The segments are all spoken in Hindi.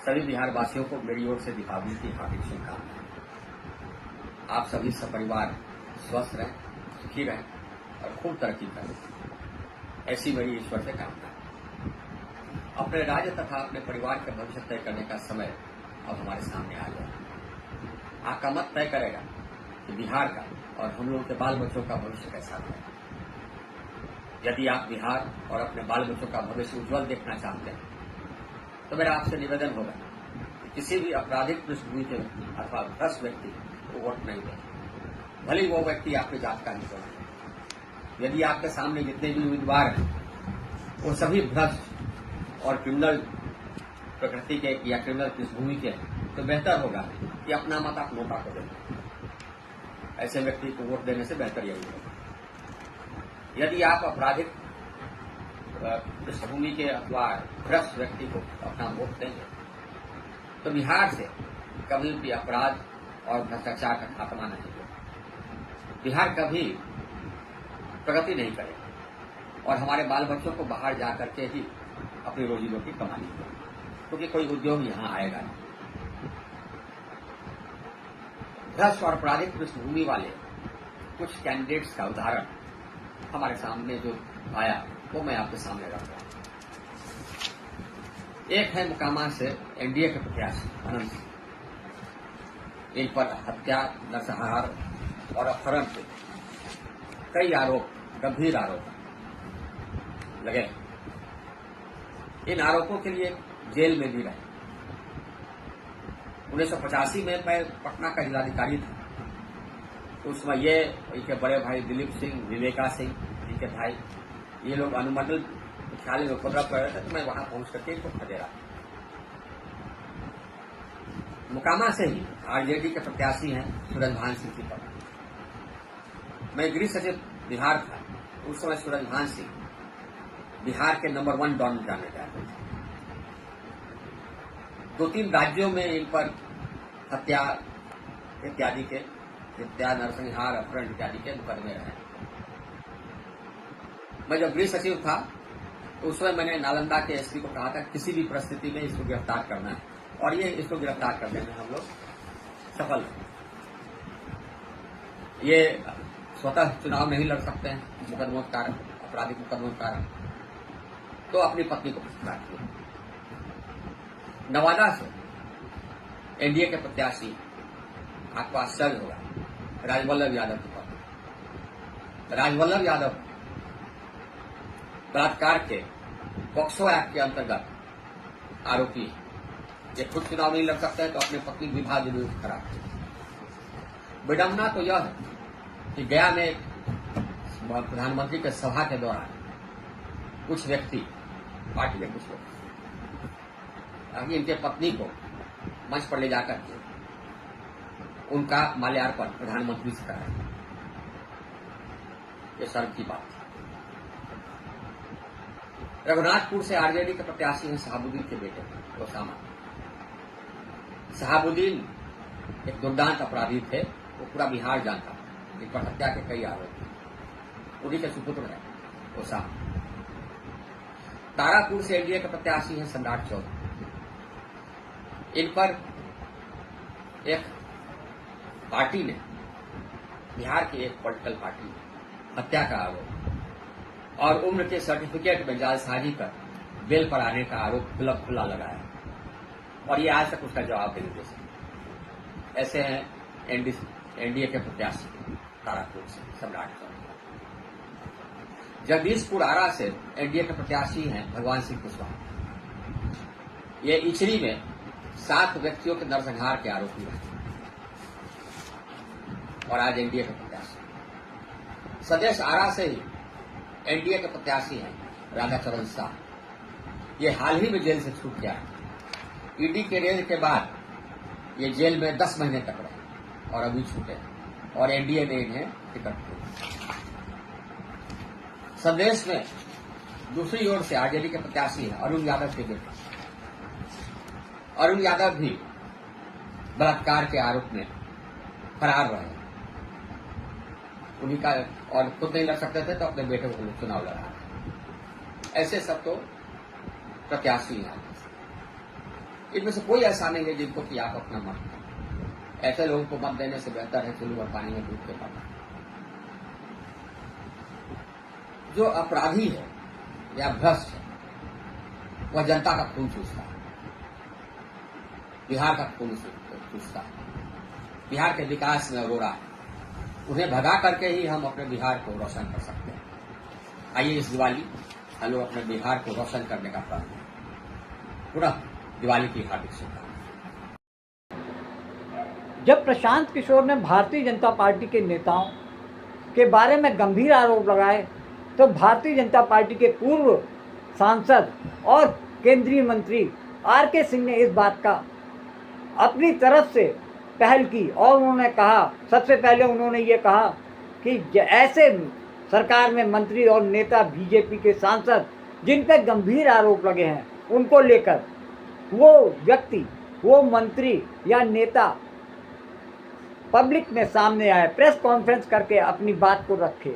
सभी बिहार वासियों को मेरी ओर से दीपावली की हार्दिक शुभकामनाएं। आप सभी सपरिवार स्वस्थ रहें, सुखी रहें और खूब तरक्की करें, ऐसी मेरी ईश्वर से कामना है। अपने राज्य तथा अपने परिवार के भविष्य तय करने का समय अब हमारे सामने आ गया। आपका मत तय करेगा कि बिहार का और हम लोगों के बाल बच्चों का भविष्य कैसा है। यदि आप बिहार और अपने बाल बच्चों का भविष्य उज्जवल देखना चाहते हैं तो मेरा आपसे निवेदन होगा कि किसी भी आपराधिक पृष्ठभूमि के व्यक्ति अथवा भ्रष्ट व्यक्ति को वोट नहीं दें, भले वो व्यक्ति आपके जात का ही हो। यदि आपके सामने जितने भी उम्मीदवार हैं वो सभी भ्रष्ट और क्रिमिनल प्रकृति के या क्रिमिनल पृष्ठभूमि के हैं, तो बेहतर होगा कि अपना मत आप नोटा को दें। ऐसे व्यक्ति को वोट देने से बेहतर यही होगा। यदि आप आपराधिक पृष्ठभूमि के अथवा भ्रष्ट व्यक्ति को अपना वोट देंगे तो बिहार से कभी भी अपराध और भ्रष्टाचार का खात्मा नहीं होगा। बिहार कभी प्रगति नहीं करेगा और हमारे बाल बच्चों को बाहर जाकर के ही अपनी रोजी रोटी कमानी होगी, क्योंकि कोई उद्योग यहाँ आएगा नहीं। भ्रष्ट और आपराधिक पृष्ठभूमि वाले कुछ कैंडिडेट्स का उदाहरण हमारे सामने जो आया वो मैं आपके सामने रख रहा हूं। एक है मुकामा से एनडीए के प्रत्याशी अनंत सिंह। इन पर हत्या, नरसंहार और अपहरण के कई आरोप, गंभीर आरोप लगे। इन आरोपों के लिए जेल में भी रहे। 1985 में मैं पटना का जिलाधिकारी था, तो उस समय ये इनके बड़े भाई दिलीप सिंह, विवेका सिंह, इनके भाई, ये लोग अनुमंडल मुख्यालय में उपद्रव कर रहे थे, तो मैं वहां पहुंच करके इनको खदेड़ा। मुकामा से ही आरजेडी के प्रत्याशी हैं सूरजभान सिंह की पत्नी। मैं गृह सचिव बिहार था, उस समय सूरजभान सिंह बिहार के नंबर 1 डॉन जाने जाते थे। 2-3 राज्यों में इन पर हत्या इत्यादि के, हत्या, नरसंहार, अपहरण इत्यादि के मुकदमे रहे। मैं जब गृह सचिव था तो उस समय मैंने नालंदा के एसपी को कहा था किसी भी परिस्थिति में इसको गिरफ्तार करना है, और ये इसको गिरफ्तार करने में हम लोग सफल हैं। ये स्वतः चुनाव नहीं लड़ सकते हैं मुकदमों के कारण, आपराधिक मुकदमों के कारण, तो अपनी पत्नी को गिरफ्तार किया। नवादा से एनडीए के प्रत्याशी, आपको आश्चर्य होगा, राजवल्लभ यादव की पत्नी। राजवल्लभ यादव बलात्कार के पॉक्सो एक्ट के अंतर्गत आरोपी है। ये खुद चुनाव नहीं लड़ सकते हैं तो अपने पत्नी विवाह विरोध करा। विडंबना तो यह है कि गया में प्रधानमंत्री के सभा के दौरान कुछ व्यक्ति, पार्टी के कुछ लोग, इनके पत्नी को मंच पर ले जाकर के उनका माल्यार्पण प्रधानमंत्री से कराया। ये शर्म की बात है। रघुनाथपुर से आरजेडी के प्रत्याशी हैं शहाबुद्दीन के बेटे ओसामा। शहाबुद्दीन एक दुर्दांत अपराधी थे, वो पूरा बिहार जानता, इन पर हत्या के कई आरोप। उन्हीं के सुपुत्र हैं ओसामा। तारापुर से एनडीए के प्रत्याशी हैं सम्राट चौधरी। इन पर एक पार्टी ने, बिहार की एक पॉलिटिकल पार्टी ने हत्या का आरोप और उम्र के सर्टिफिकेट में जालसाजी कर बेल पर आने का आरोप खुला लगाया, और ये आज तक उसका जवाब नहीं दे सके। ऐसे हैं एनडीए के प्रत्याशी तारापुर से सम्राट चौधरी। जगदीशपुर आरा से एनडीए के प्रत्याशी हैं भगवान सिंह कुशवाहा। ये इचरी में 7 व्यक्तियों के नरसंहार के आरोपी रहे और आज एनडीए के प्रत्याशी। सदेश आरा से ही एनडीए के प्रत्याशी हैं राधाचरण शाह। ये हाल ही में जेल से छूट गया है। ईडी के रेड के बाद ये जेल में 10 महीने तक रहे और अभी छूटे, और एनडीए ने इन्हें टिकट दी। संदेश में दूसरी ओर से आरजेडी के प्रत्याशी हैं अरुण यादव के बेटे। अरुण यादव भी बलात्कार के आरोप में फरार रहे, उन्हीं का, और खुद नहीं लड़ सकते थे तो अपने बेटे को चुनाव लड़ा। ऐसे सब तो प्रत्याशी हैं। इनमें से कोई ऐसा नहीं है जिनको कि आप अपना मत दें। ऐसे लोगों को मत देने से बेहतर है चुल्लू और पानी में डूब के मरना। जो अपराधी है या भ्रष्ट है वह जनता का खून चूसता है, बिहार का खून चूसता है, बिहार के विकास में अगोरा है। उन्हें भगा करके ही हम अपने बिहार को रोशन कर सकते हैं। आइए इस दिवाली हम लोग अपने बिहार को रोशन करने का प्रण करें। पुनः दिवाली की हार्दिक शुभकामनाएं। जब प्रशांत किशोर ने भारतीय जनता पार्टी के नेताओं के बारे में गंभीर आरोप लगाए तो भारतीय जनता पार्टी के पूर्व सांसद और केंद्रीय मंत्री आर.के. सिंह ने इस बात का अपनी तरफ से पहल की और उन्होंने कहा, सबसे पहले उन्होंने ये कहा कि ऐसे सरकार में मंत्री और नेता बीजेपी के सांसद जिन पर गंभीर आरोप लगे हैं उनको लेकर वो व्यक्ति, वो मंत्री या नेता पब्लिक में सामने आए, प्रेस कॉन्फ्रेंस करके अपनी बात को रखे।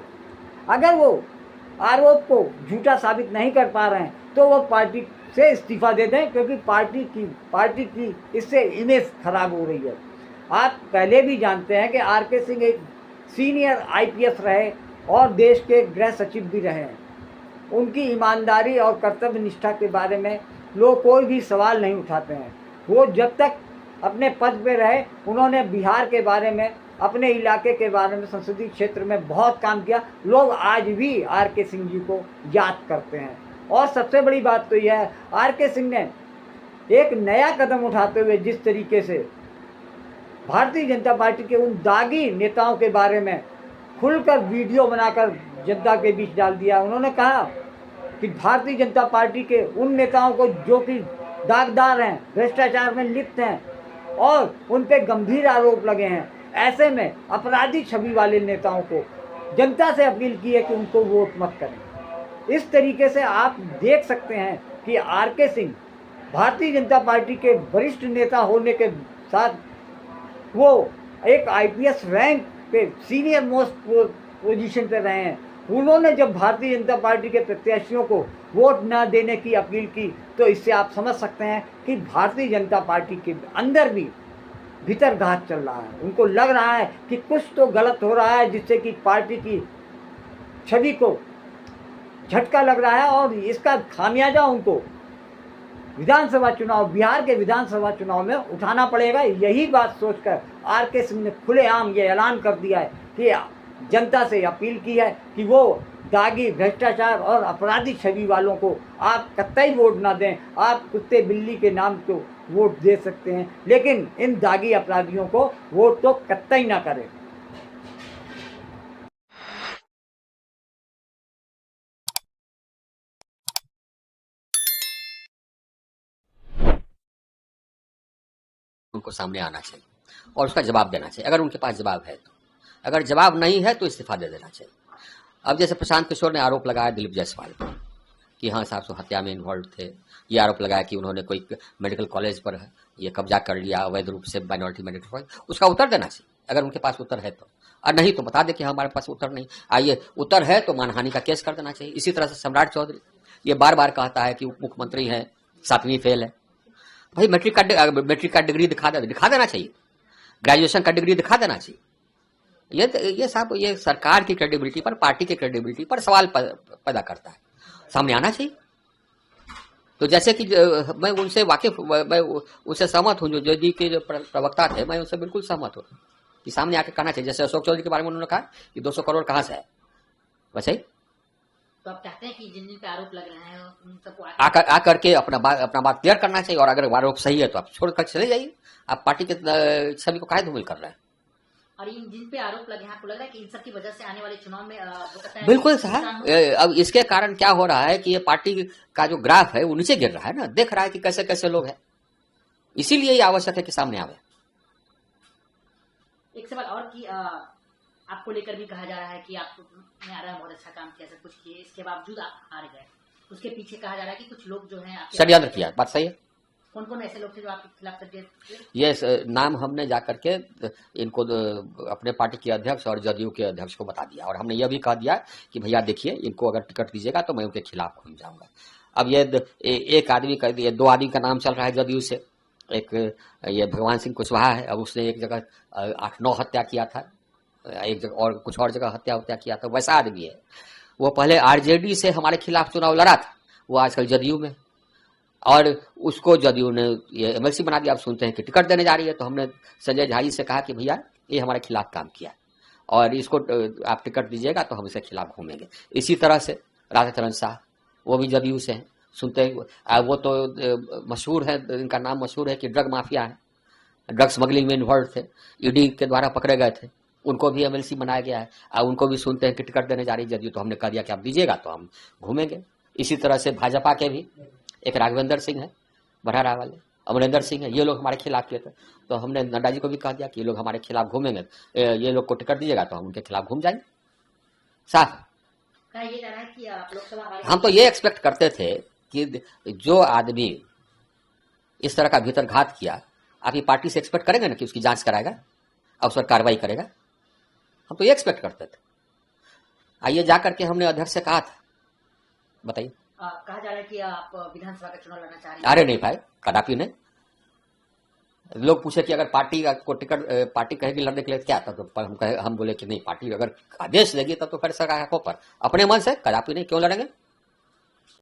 अगर वो आरोप को झूठा साबित नहीं कर पा रहे हैं तो वो पार्टी से इस्तीफा दे दें, क्योंकि पार्टी की इससे इमेज खराब हो रही है। आप पहले भी जानते हैं कि आर.के. सिंह एक सीनियर आईपीएस रहे और देश के गृह सचिव भी रहे हैं। उनकी ईमानदारी और कर्तव्य निष्ठा के बारे में लोग कोई भी सवाल नहीं उठाते हैं। वो जब तक अपने पद पे रहे उन्होंने बिहार के बारे में, अपने इलाके के बारे में, संसदीय क्षेत्र में बहुत काम किया। लोग आज भी आर.के. सिंह जी को याद करते हैं। और सबसे बड़ी बात तो यह है, आर.के. सिंह ने एक नया कदम उठाते हुए जिस तरीके से भारतीय जनता पार्टी के उन दागी नेताओं के बारे में खुलकर वीडियो बनाकर जनता के बीच डाल दिया। उन्होंने कहा कि भारतीय जनता पार्टी के उन नेताओं को जो कि दागदार हैं, भ्रष्टाचार में लिप्त हैं और उन पे गंभीर आरोप लगे हैं, ऐसे में अपराधी छवि वाले नेताओं को जनता से अपील की है कि उनको वोट मत करें। इस तरीके से आप देख सकते हैं कि आर.के. सिंह भारतीय जनता पार्टी के वरिष्ठ नेता होने के साथ वो एक आईपीएस रैंक पे सीनियर मोस्ट पोजीशन पे रहे हैं। उन्होंने जब भारतीय जनता पार्टी के प्रत्याशियों को वोट न देने की अपील की तो इससे आप समझ सकते हैं कि भारतीय जनता पार्टी के अंदर भी भीतर घात चल रहा है। उनको लग रहा है कि कुछ तो गलत हो रहा है जिससे कि पार्टी की छवि को झटका लग रहा है और इसका खामियाजा उनको विधानसभा चुनाव, बिहार के विधानसभा चुनाव में उठाना पड़ेगा। यही बात सोचकर आर.के. सिंह ने खुलेआम ये ऐलान कर दिया है कि जनता से अपील की है कि वो दागी, भ्रष्टाचार और अपराधी छवि वालों को आप कतई वोट ना दें। आप कुत्ते बिल्ली के नाम को वोट दे सकते हैं, लेकिन इन दागी अपराधियों को वोट तो कतई ना करें। उनको सामने आना चाहिए और उसका जवाब देना चाहिए, अगर उनके पास जवाब है तो। अगर जवाब नहीं है तो इस्तीफा दे देना चाहिए। अब जैसे प्रशांत किशोर ने आरोप लगाया दिलीप जायसवाल पर कि हाँ साहब हत्या में इन्वॉल्व थे, ये आरोप लगाया कि उन्होंने कोई मेडिकल कॉलेज पर ये कब्जा कर लिया अवैध रूप से, माइनॉरिटी मेडिकल कॉलेज, उसका उत्तर देना चाहिए अगर उनके पास उत्तर है तो। और नहीं तो बता दे कि हमारे पास उत्तर नहीं। आइए उत्तर है तो मानहानि का केस कर देना चाहिए। इसी तरह से सम्राट चौधरी ये बार बार कहता है कि उप मुख्यमंत्री है, 7वीं फेल है। भाई मैट्रिक का डिग्री दिखा देना चाहिए, ग्रेजुएशन का डिग्री दिखा देना चाहिए। ये साहब ये सरकार की क्रेडिबिलिटी पर, पार्टी की क्रेडिबिलिटी पर सवाल पैदा करता है, सामने आना चाहिए। तो जैसे कि मैं उनसे वाकिफ, मैं उनसे सहमत हूँ, जो जेडी के जो प्रवक्ता थे, मैं उनसे बिल्कुल सहमत हूँ कि सामने आकर कहना चाहिए। जैसे अशोक चौधरी के बारे में उन्होंने कहा कि 200 करोड़ कहाँ से है, वैसे ही तो आप चाहते हैं कि जिन पे आरोप लग रहे हैं उन सबको आकर के अपना बात क्लियर करना चाहिए। और अगर आरोप सही है तो आप छोड़कर चले जाइए। आप पार्टी के छवि को काहे धूमिल कर रहे हैं। और इन जिन पे आरोप लगे हैं, आपको लग रहा है कि इन सब की वजह से आने वाले चुनाव में बिल्कुल साहब, अब इसके कारण क्या हो रहा है कि ये पार्टी का जो ग्राफ है वो नीचे गिर रहा है ना, देख रहा है कि कैसे कैसे लोग हैं, इसीलिए ये आवश्यक है कि सामने आवे। एक सवाल और कि आपको लेकर भी कहा जा रहा है कि आपने आ रहा है बहुत अच्छा काम किया, सब कुछ किए, इसके बावजूद आप हार गए। उसके पीछे कहा जा रहा है कि कुछ लोग जो हैं षड्यंत्र किया, बात सही है। कौन कौन ऐसे लोग थे जो आपके खिलाफ षड्यंत्र? ये नाम हमने जाकर के इनको अपने पार्टी के अध्यक्ष और जदयू के अध्यक्ष को बता दिया, और हमने यह भी कह दिया कि भैया देखिए, इनको अगर टिकट दीजिएगा तो मैं उनके खिलाफ घूम जाऊंगा। अब ये एक आदमी का, ये 2 आदमी का नाम चल रहा है जदयू से, एक ये भगवान सिंह कुशवाहा है, अब उसने एक जगह 8-9 हत्या किया था, एक जगह और कुछ और जगह हत्या किया था, वैसा आदमी है। वो पहले आरजेडी से हमारे खिलाफ चुनाव लड़ा था, वो आजकल जदयू में, और उसको जदयू ने ये एमएलसी बना दिया। आप सुनते हैं कि टिकट देने जा रही है, तो हमने संजय झा जी से कहा कि भैया ये हमारे खिलाफ काम किया और इसको आप टिकट दीजिएगा तो हम इसके खिलाफ घूमेंगे। इसी तरह से राधाचरण शाह, वो भी जदयू से हैं, सुनते हैं वो तो मशहूर है, इनका नाम मशहूर है कि ड्रग माफिया है, ड्रग स्मगलिंग में इन्वॉल्व थे, ईडी के द्वारा पकड़े गए थे, उनको भी एमएलसी बनाया गया है। उनको भी सुनते हैं कि टिकट देने जा रही जदयू, तो हमने कह दिया कि आप दीजिएगा तो हम घूमेंगे। इसी तरह से भाजपा के भी एक राघवेंद्र सिंह है बरहरा वाले, अमरिंदर सिंह है, ये लोग हमारे खिलाफ किए थे, तो हमने नड्डा जी को भी कह दिया कि ये लोग हमारे खिलाफ घूमेंगे, ये लोग को टिकट दीजिएगा तो हम उनके खिलाफ घूम जाएंगे। साफ ये जाना है कि आप लोकसभा हमारे हम तो ये एक्सपेक्ट करते थे कि जो आदमी इस तरह का भीतर घात किया, आप ये पार्टी से एक्सपेक्ट करेंगे ना कि उसकी जांच कराएगा और उस पर कार्रवाई करेगा। हम तो ये एक्सपेक्ट करते थे। आइए जाकर के हमने अध्यक्ष से कहा था, बताइए। कहा जा रहा है कि आप विधानसभा का चुनाव लड़ना चाह रहे हैं। अरे नहीं भाई, कदापि नहीं। लोग पूछे कि अगर पार्टी को टिकट पार्टी कहेगी लड़ने के लिए क्या था, तो हम बोले कि नहीं, पार्टी अगर आदेश देगी तब तो फिर सरकार पर, अपने मन से कदापि नहीं। क्यों लड़ेंगे?